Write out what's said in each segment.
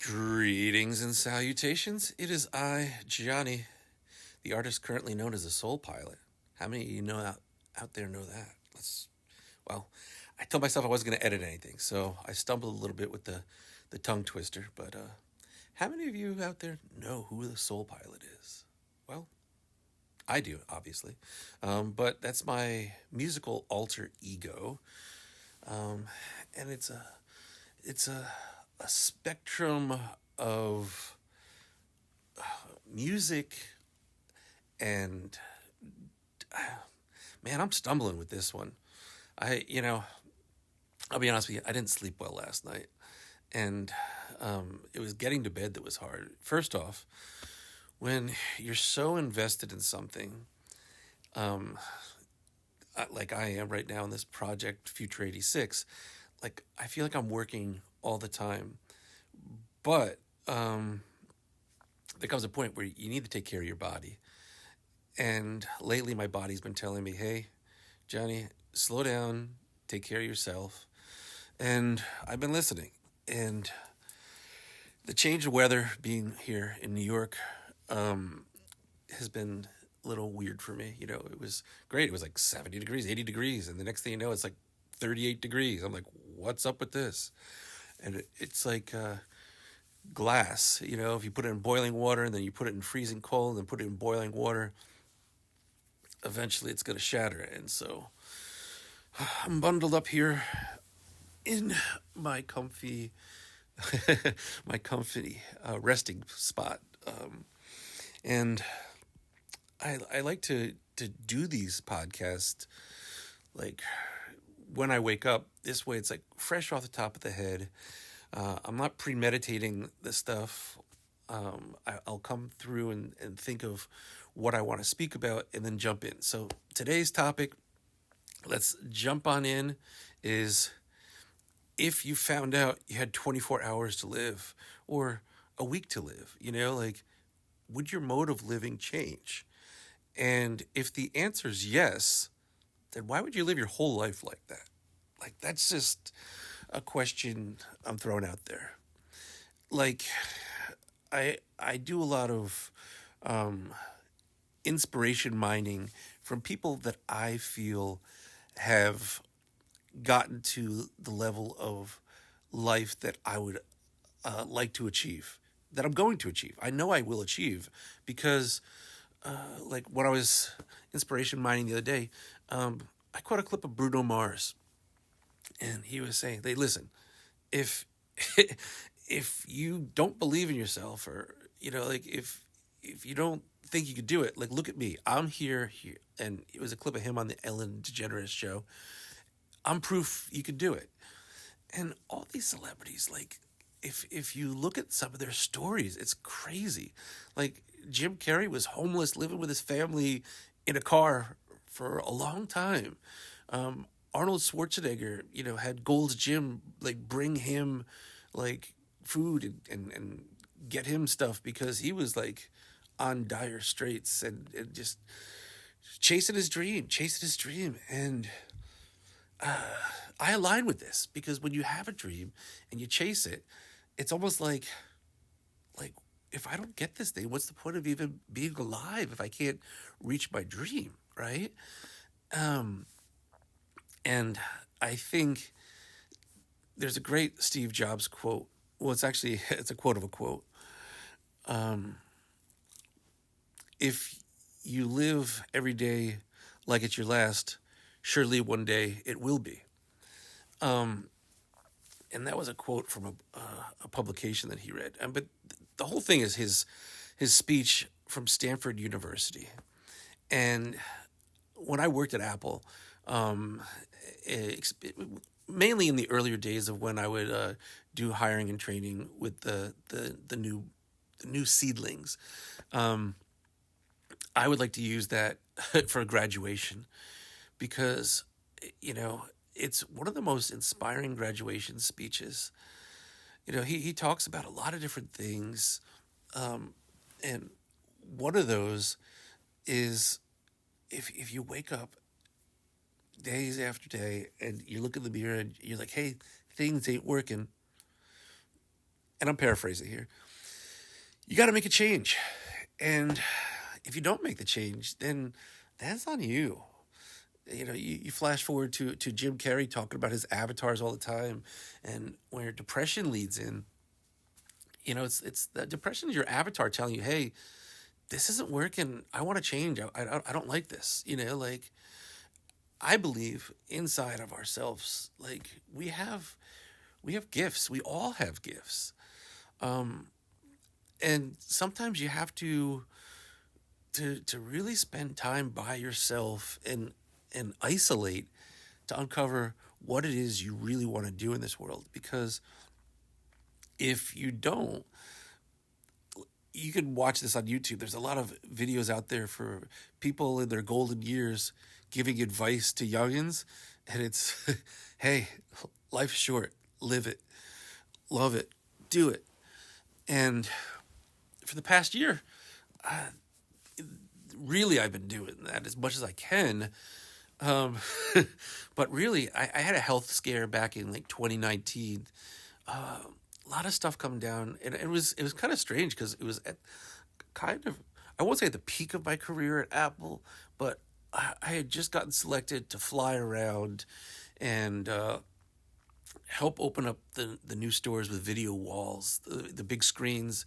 Greetings and salutations. It is I, Johnny, the artist currently known as the Soul Pilot. How many of you know out there know that? Well, I told myself I wasn't going to edit anything, so I stumbled a little bit with the tongue twister. But how many of you out there know who the Soul Pilot is? Well, I do, obviously, but that's my musical alter ego, um, and it's a spectrum of music and man, I'm stumbling with this one. I'll be honest with you, I didn't sleep well last night, and it was getting to bed that was hard. First off, when you're so invested in something, um, like I am right now in this project, Future 86, like I feel like I'm working all the time, but there comes a point where you need to take care of your body. And lately, my body's been telling me, hey, Johnny, slow down, take care of yourself. And I've been listening. And the change of weather being here in New York has been a little weird for me. You know, it was great. It was like 70 degrees, 80 degrees. And the next thing you know, it's like 38 degrees. I'm like, what's up with this? And it's like glass. You know, if you put it in boiling water and then you put it in freezing cold and put it in boiling water, eventually it's going to shatter. And so I'm bundled up here in my comfy, my comfy resting spot, and I like to do these podcasts like when I wake up. This way, it's like fresh off the top of the head. I'm not premeditating the stuff. I'll come through and think of what I want to speak about and then jump in. So today's topic, let's jump on in, is if you found out you had 24 hours to live or a week to live, like, would your mode of living change? And if the answer is yes, then why would you live your whole life like that? Like, that's just a question I'm throwing out there. Like, I do a lot of inspiration mining from people that I feel have gotten to the level of life that I would like to achieve, that I'm going to achieve. I know I will achieve because, like, when I was inspiration mining the other day, I caught a clip of Bruno Mars, and he was saying, "They listen, if if you don't believe in yourself, or like if you don't think you could do it, like, look at me. I'm here." And it was a clip of him on the Ellen DeGeneres show. I'm proof you could do it. And all these celebrities, like, if you look at some of their stories, it's crazy. Like, Jim Carrey was homeless, living with his family in a car for a long time. Arnold Schwarzenegger, had Gold's Gym like bring him like food and get him stuff because he was like on dire straits and just chasing his dream. And I align with this because when you have a dream and you chase it, it's almost like if I don't get this thing, what's the point of even being alive if I can't reach my dream, right? And I think there's a great Steve Jobs quote. Well, it's a quote of a quote. If you live every day like it's your last, surely one day it will be. And that was a quote from a publication that he read. But the whole thing is his speech from Stanford University. And when I worked at Apple, mainly in the earlier days of when I would do hiring and training with the new seedlings, I would like to use that for graduation because it's one of the most inspiring graduation speeches. He talks about a lot of different things, and one of those is if you wake up days after day and you look in the mirror and you're like, hey, things ain't working, and I'm paraphrasing here, you got to make a change. And if you don't make the change, then that's on you. You flash forward to Jim Carrey talking about his avatars all the time, and where depression leads in. It's the depression is your avatar telling you, hey, this isn't working. I want to change. I don't like this. Like, I believe inside of ourselves, like we have gifts. We all have gifts. And sometimes you have to really spend time by yourself and isolate to uncover what it is you really want to do in this world. Because if you don't, you can watch this on YouTube. There's a lot of videos out there for people in their golden years giving advice to youngins, and it's, hey, life's short, live it, love it, do it. And for the past year, really, I've been doing that as much as I can. Um, but really, I had a health scare back in like 2019. A lot of stuff coming down, and it was kind of strange because it was at kind of, I won't say at the peak of my career at Apple, but I had just gotten selected to fly around and help open up the new stores with video walls, the big screens,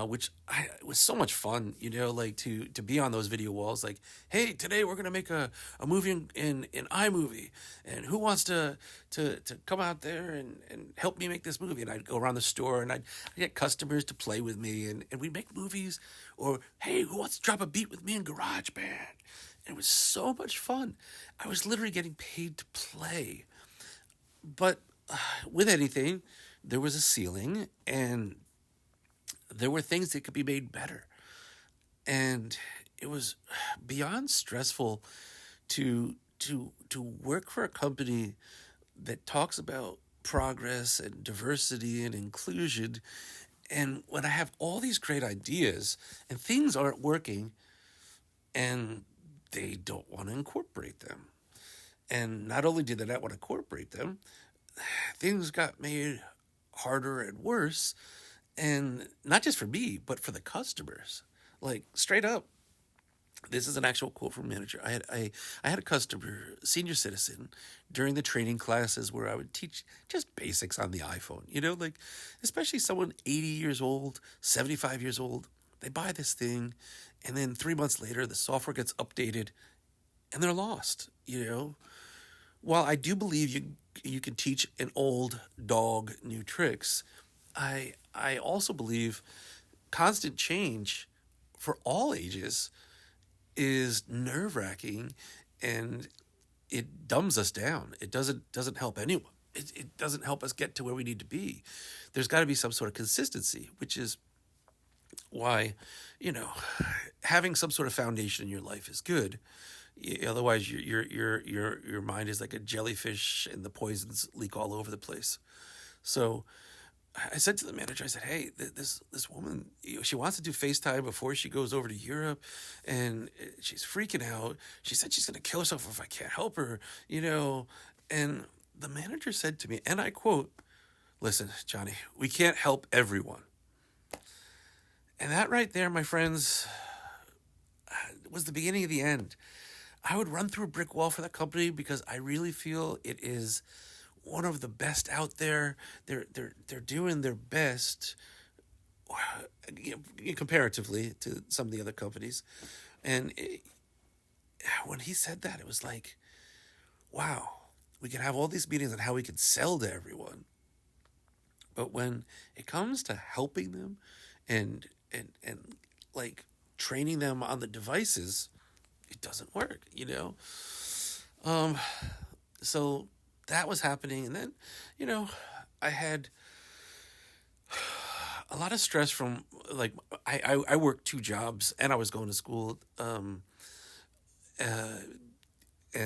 which it was so much fun, like to be on those video walls. Like, hey, today we're gonna make a movie in iMovie, and who wants to come out there and help me make this movie? And I'd go around the store and I'd get customers to play with me, and we'd make movies. Or, hey, who wants to drop a beat with me in GarageBand? And it was so much fun. I was literally getting paid to play. But with anything, there was a ceiling, and there were things that could be made better. And it was beyond stressful to work for a company that talks about progress and diversity and inclusion. And when I have all these great ideas and things aren't working, and they don't want to incorporate them. And not only did they not want to incorporate them, things got made harder and worse, and not just for me, but for the customers. Like, straight up, this is an actual quote from manager. I had a customer, senior citizen, during the training classes where I would teach just basics on the iPhone. Like, especially someone 80 years old, 75 years old, they buy this thing, and then 3 months later, the software gets updated, and they're lost. While I do believe you can teach an old dog new tricks, I also believe constant change for all ages is nerve-wracking, and it dumbs us down. It doesn't help anyone. It doesn't help us get to where we need to be. There's got to be some sort of consistency, which is why, having some sort of foundation in your life is good. Otherwise, your mind is like a jellyfish, and the poisons leak all over the place. So I said to the manager, I said, "Hey, this woman, she wants to do FaceTime before she goes over to Europe, and she's freaking out. She said she's gonna kill herself if I can't help her, And the manager said to me, and I quote, "Listen, Johnny, we can't help everyone." And that right there, my friends, was the beginning of the end. I would run through a brick wall for that company because I really feel it is one of the best out there. They're doing their best, comparatively to some of the other companies. And when he said that, it was like, wow, we can have all these meetings on how we can sell to everyone, but when it comes to helping them and like training them on the devices, it doesn't work. So that was happening, and then, I had a lot of stress from, like, I worked two jobs and I was going to school, and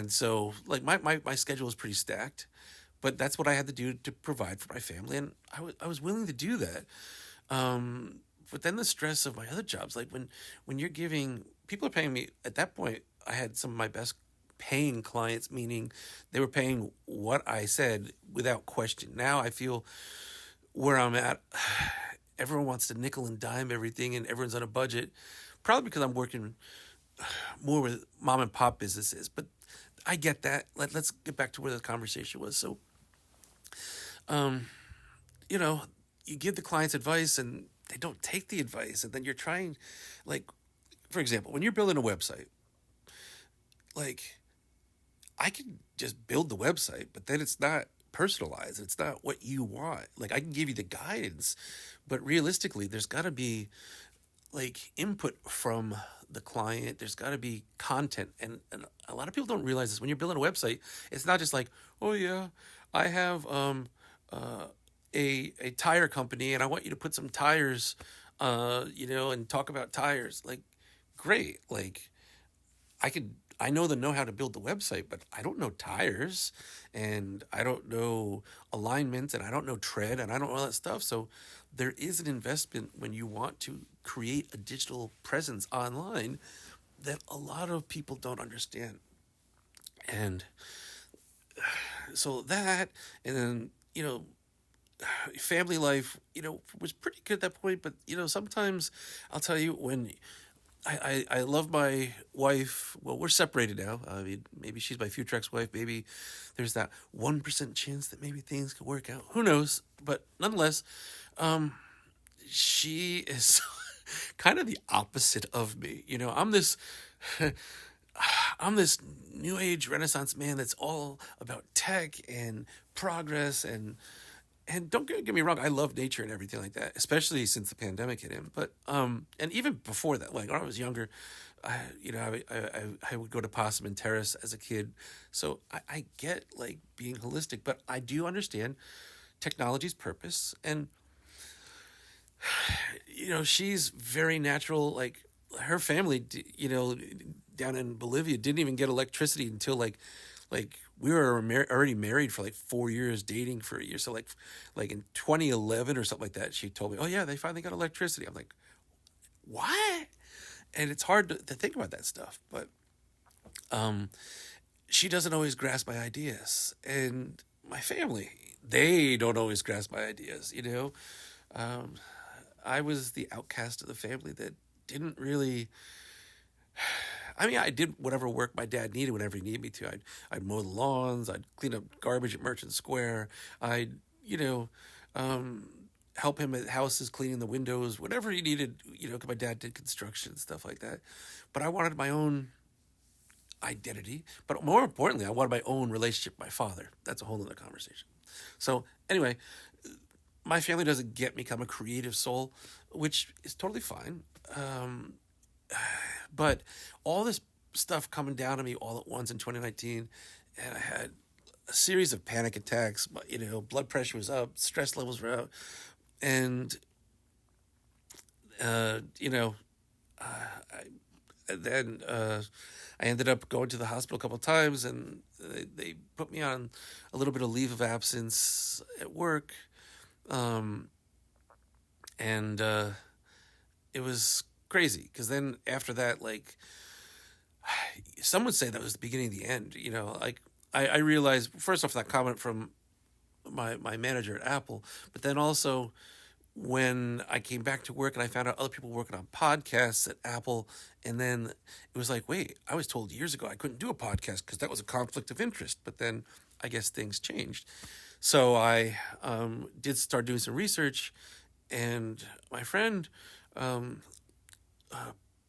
so, like, my schedule was pretty stacked, but that's what I had to do to provide for my family, and I was willing to do that. But then the stress of my other jobs, like when you're giving, people are paying me at that point. I had some of my best paying clients, meaning they were paying what I said without question. Now I feel where I'm at, everyone wants to nickel and dime everything, and everyone's on a budget. Probably because I'm working more with mom and pop businesses, but I get that. Let's get back to where the conversation was. So, you know, you give the clients advice and they don't take the advice, and then you're trying, like, for example, when you're building a website, like, I can just build the website, but then it's not personalized. It's not what you want. Like, I can give you the guidance, but realistically, there's got to be like input from the client. There's got to be content, and a lot of people don't realize this. When you're building a website, it's not just like, oh yeah, I have uh, a tire company, and I want you to put some tires, and talk about tires. Like, great. Like, I know how to build the website, but I don't know tires, and I don't know alignment, and I don't know tread, and I don't know all that stuff. So there is an investment when you want to create a digital presence online that a lot of people don't understand. And so that, and then, family life, was pretty good at that point. But, sometimes I'll tell you, when I love my wife. Well, we're separated now. I mean, maybe she's my future ex-wife. Maybe there's that 1% chance that maybe things could work out. Who knows? But nonetheless, she is kind of the opposite of me. I'm this I'm this new age renaissance man that's all about tech and progress, and don't get me wrong, I love nature and everything like that, especially since the pandemic hit in. But and even before that, like when I was younger, I would go to Possum and Terrace as a kid. So I get like being holistic, but I do understand technology's purpose. And she's very natural. Like, her family, down in Bolivia, didn't even get electricity until like we were already married for like 4 years, dating for a year. So like in 2011 or something like that, she told me, "Oh yeah, they finally got electricity." I'm like, "What?" And it's hard to think about that stuff, but she doesn't always grasp my ideas, and my family, they don't always grasp my ideas. Um, I was the outcast of the family that didn't really. I mean, I did whatever work my dad needed whenever he needed me to. I'd mow the lawns. I'd clean up garbage at Merchant Square. I'd, um, help him at houses, cleaning the windows, whatever he needed, because my dad did construction and stuff like that. But I wanted my own identity. But more importantly, I wanted my own relationship with my father. That's a whole other conversation. So, anyway, my family doesn't get me. I'm a creative soul, which is totally fine. But all this stuff coming down to me all at once in 2019, and I had a series of panic attacks. But blood pressure was up, stress levels were up, and uh, you know, then I ended up going to the hospital a couple of times, and they put me on a little bit of leave of absence at work, um, and it was crazy because then after that, like, some would say that was the beginning of the end. Like, I realized, first off, that comment from my manager at Apple, but then also when I came back to work and I found out other people working on podcasts at Apple, and then it was like, wait, I was told years ago I couldn't do a podcast because that was a conflict of interest. But then I guess things changed, so I did start doing some research, and my friend um,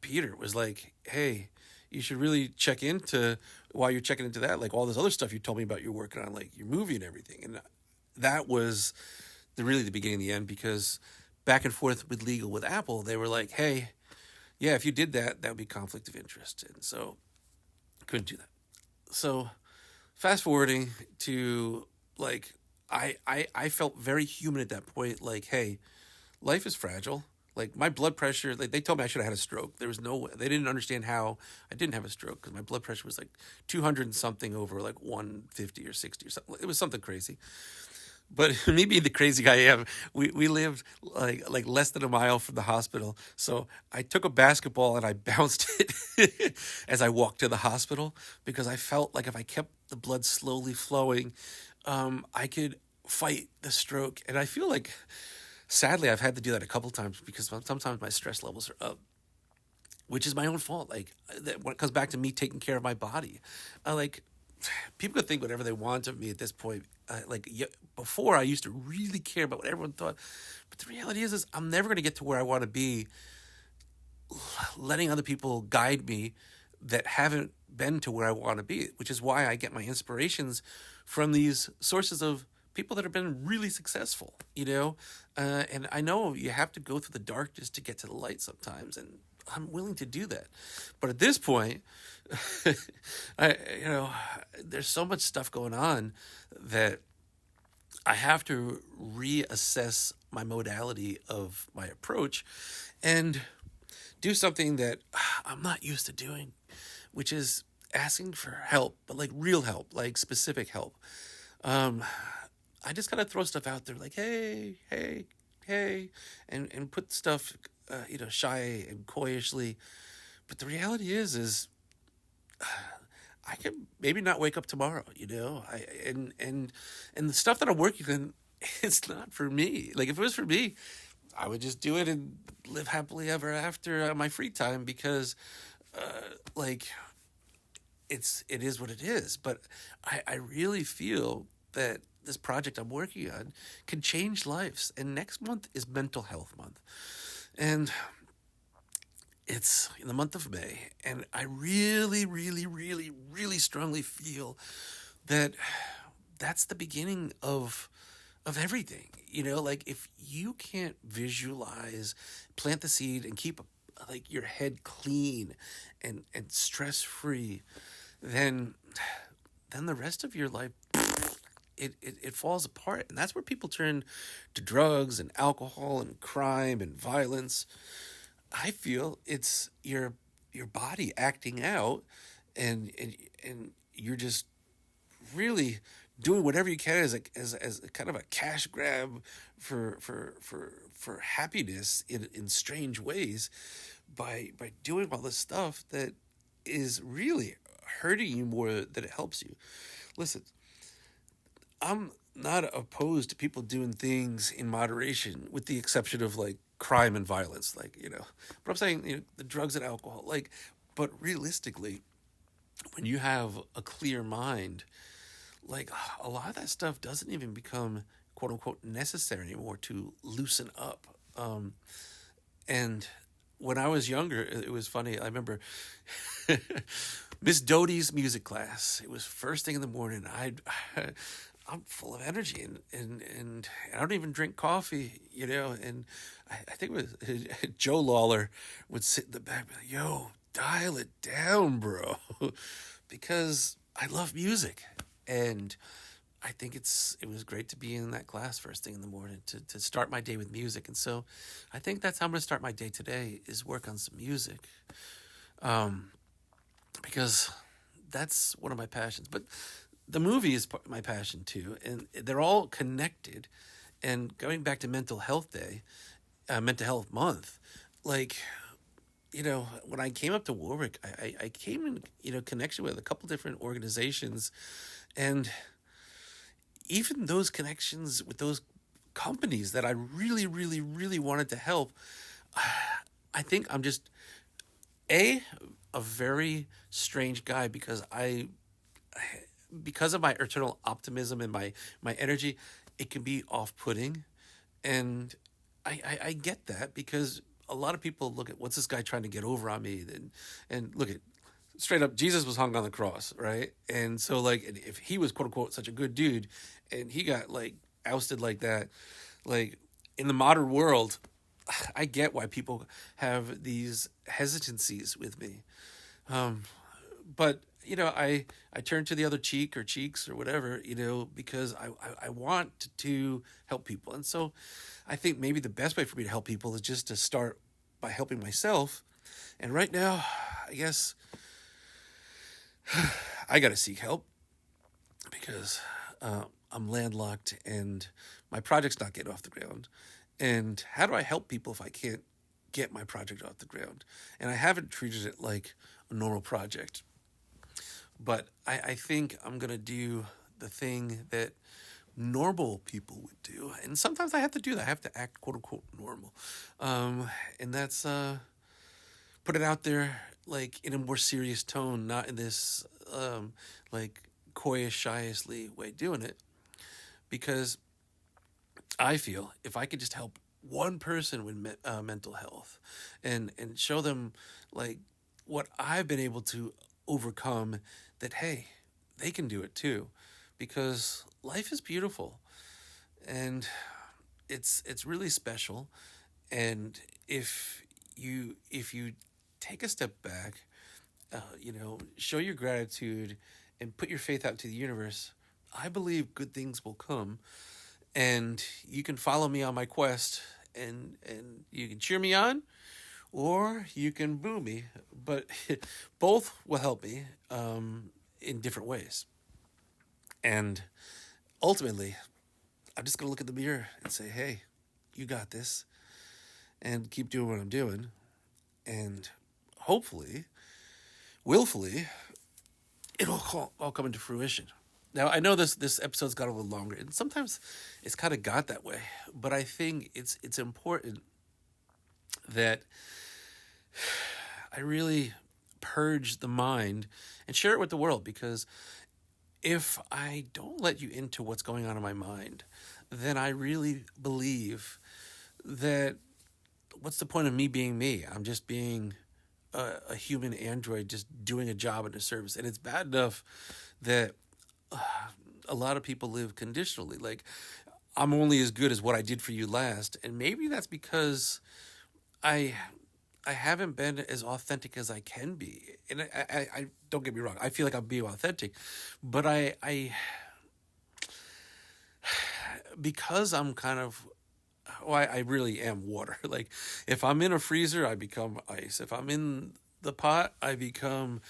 Peter was like, "Hey, you should really check into while you're checking into that, like all this other stuff you told me about you're working on, like your movie and everything." And that was really the beginning of the end, because back and forth with legal with Apple, they were like, "Hey, yeah, if you did that, that would be conflict of interest," and so I couldn't do that. So fast forwarding to, like, I felt very human at that point. Like, hey, life is fragile. Like, my blood pressure, like, they told me I should have had a stroke. There was no way. They didn't understand how I didn't have a stroke because my blood pressure was like 200 and something over like 150 or 60 or something. It was something crazy. But me being the crazy guy I am, we lived like less than a mile from the hospital. So I took a basketball and I bounced it as I walked to the hospital, because I felt like if I kept the blood slowly flowing, I could fight the stroke. And I feel like, sadly, I've had to do that a couple times because sometimes my stress levels are up, which is my own fault. Like when it comes back to me taking care of my body, like people could think whatever they want of me at this point. Before I used to really care about what everyone thought, but the reality is I'm never going to get to where I want to be, letting other people guide me that haven't been to where I want to be, which is why I get my inspirations from these sources of people that have been really successful, and I know you have to go through the darkness to get to the light sometimes, and I'm willing to do that. But at this point, I, there's so much stuff going on that I have to reassess my modality of my approach and do something that I'm not used to doing, which is asking for help, but like real help, like specific help. Um, I just gotta throw stuff out there, like hey, hey, hey, and put stuff, shy and coyishly. But the reality is I can maybe not wake up tomorrow, and the stuff that I'm working on, it's not for me. Like if it was for me, I would just do it and live happily ever after on my free time because, like, it is what it is. But I really feel that this project I'm working on can change lives. And next month is Mental Health Month, and it's in the month of May. And I really, really, really, really strongly feel that that's the beginning of everything. Like if you can't visualize, plant the seed, and keep like your head clean and stress free, then the rest of your life it falls apart, and that's where people turn to drugs and alcohol and crime and violence. I feel it's your body acting out, and you're just really doing whatever you can as a kind of a cash grab for happiness in strange ways by doing all this stuff that is really hurting you more than it helps you. Listen, I'm not opposed to people doing things in moderation, with the exception of like crime and violence, But I'm saying the drugs and alcohol, but realistically, when you have a clear mind, like a lot of that stuff doesn't even become quote unquote necessary anymore to loosen up. And when I was younger, it was funny. I remember Miss Doty's music class. It was first thing in the morning. I'm full of energy, and I don't even drink coffee, And I think it was Joe Lawler would sit in the back and be like, "Yo, dial it down, bro," because I love music, and I think it was great to be in that class first thing in the morning to start my day with music. And so I think that's how I'm going to start my day today, is work on some music, because that's one of my passions. But the movie is my passion too, and they're all connected. And going back to Mental Health Month, like, when I came up to Warwick, I came in, connection with a couple different organizations, and even those connections with those companies that I really, really, really wanted to help, I think I'm just a very strange guy because of my eternal optimism and my energy. It can be off-putting, and I get that, because a lot of people look at, what's this guy trying to get over on me, and look at, straight up, Jesus was hung on the cross, right? And so, like, if he was quote unquote such a good dude, and he got like ousted like that, like, in the modern world, I get why people have these hesitancies with me. But I turn to the other cheek or cheeks or whatever, because I want to help people. And so I think maybe the best way for me to help people is just to start by helping myself. And right now, I guess I got to seek help, because I'm landlocked and my project's not getting off the ground. And how do I help people if I can't get my project off the ground? And I haven't treated it like a normal project. But I think I'm going to do the thing that normal people would do. And sometimes I have to do that. I have to act quote unquote normal. And that's put it out there like in a more serious tone, not in this like coyish, shyishly way doing it. Because I feel if I could just help one person with mental health and show them like what I've been able to overcome, that hey, they can do it too, because life is beautiful and it's really special. And if you take a step back, show your gratitude and put your faith out to the universe, I believe good things will come. And you can follow me on my quest, and you can cheer me on or you can boo me, but both will help me in different ways. And ultimately, I'm just going to look in the mirror and say, hey, you got this, and keep doing what I'm doing. And hopefully, willfully, it'll all come into fruition. Now I know this episode's got a little longer, and sometimes it's kind of got that way. But I think it's important that I really purge the mind and share it with the world, because if I don't let you into what's going on in my mind, then I really believe that what's the point of me being me? I'm just being a human android just doing a job and a service. And it's bad enough that a lot of people live conditionally. Like, I'm only as good as what I did for you last. And maybe that's because I I haven't been as authentic as I can be. And I don't get me wrong, I feel like I'm being authentic, but I because I'm kind of, well, I really am water. Like, if I'm in a freezer, I become ice. If I'm in the pot, I become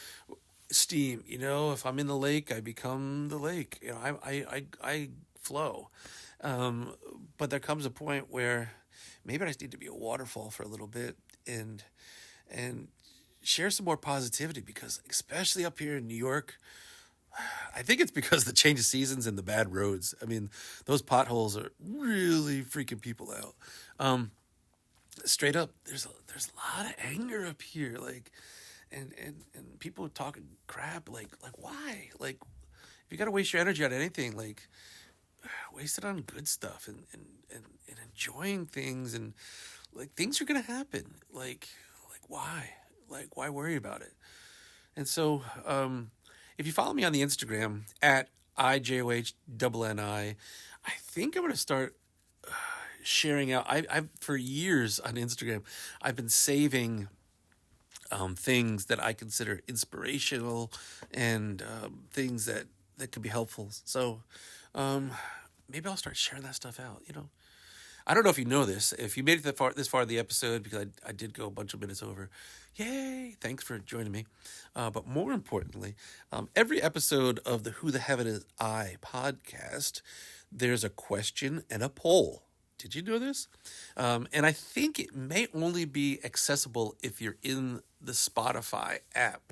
steam. If I'm in the lake, I become the lake. I flow. Um, but there comes a point where maybe I just need to be a waterfall for a little bit, and share some more positivity, because especially up here in New York, I think it's because the change of seasons and the bad roads. I mean, those potholes are really freaking people out. Um, Straight up, there's a lot of anger up here, like, and people talking crap, like why? Like, if you got to waste your energy on anything, like, waste it on good stuff, and enjoying things, and like, things are gonna happen. Like why? Like, why worry about it? And so, if you follow me on the Instagram at IJOHNNI, I think I'm going to start sharing out. I've for years on Instagram, I've been saving things that I consider inspirational, and things that could be helpful. So um, maybe I'll start sharing that stuff out. I don't know if you know this. If you made it this far in the episode, because I did go a bunch of minutes over, yay! Thanks for joining me. But more importantly, every episode of the Who the Heaven Is I podcast, there's a question and a poll. Did you know this? And I think it may only be accessible if you're in the Spotify app.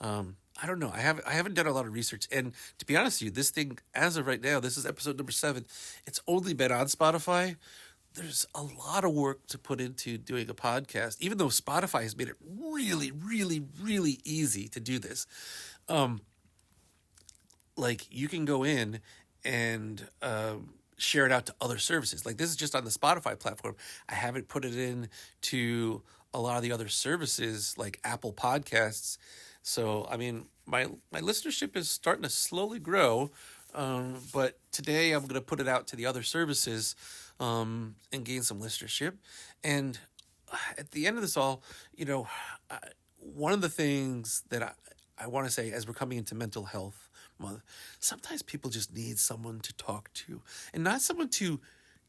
I don't know. I haven't done a lot of research, and to be honest with you, this thing, as of right now, this is episode number 7. It's only been on Spotify. There's a lot of work to put into doing a podcast, even though Spotify has made it really, really, really easy to do this. Like, you can go in and share it out to other services. Like, this is just on the Spotify platform. I haven't put it in to a lot of the other services like Apple Podcasts. So, I mean, my listenership is starting to slowly grow. But today I'm going to put it out to the other services and gain some listenership. And at the end of this all, one of the things that I want to say, as we're coming into Mental Health Month, sometimes people just need someone to talk to, and not someone to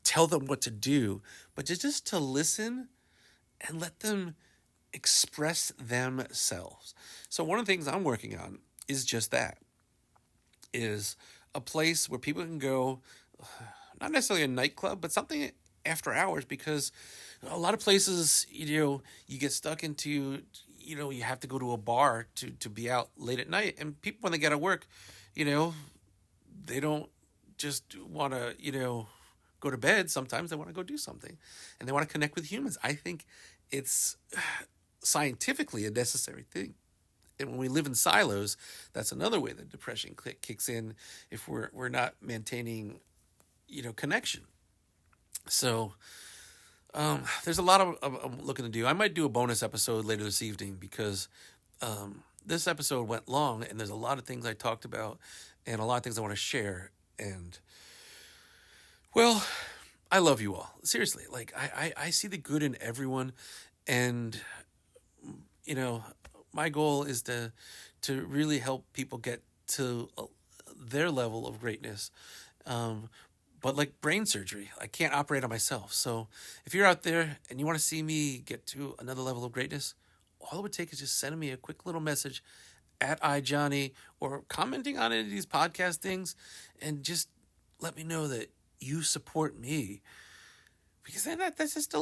tell them what to do, but just to listen and let them express themselves. So one of the things I'm working on is just that, is a place where people can go, not necessarily a nightclub, but something after hours, because a lot of places, you get stuck into, you have to go to a bar to be out late at night, and people, when they get out of work, they don't just want to, go to bed. Sometimes they want to go do something, and they want to connect with humans. I think it's scientifically a necessary thing. And when we live in silos, that's another way that depression kicks in if we're not maintaining, connection. So there's a lot of I'm looking to do. I might do a bonus episode later this evening because this episode went long, and there's a lot of things I talked about, and a lot of things I want to share. And well, I love you all. Seriously, like I see the good in everyone, and you know, my goal is to really help people get to their level of greatness. Um, but like brain surgery, I can't operate on myself. So if you're out there and you want to see me get to another level of greatness, all it would take is just sending me a quick little message at iJohnny or commenting on any of these podcast things, and just let me know that you support me, because then that's just a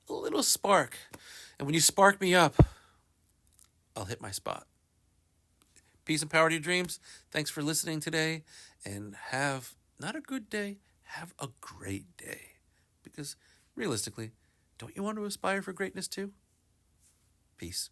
little spark. And when you spark me up, I'll hit my spot. Peace and power to your dreams. Thanks for listening today, and have not a good day, have a great day. Because realistically, don't you want to aspire for greatness too? Peace.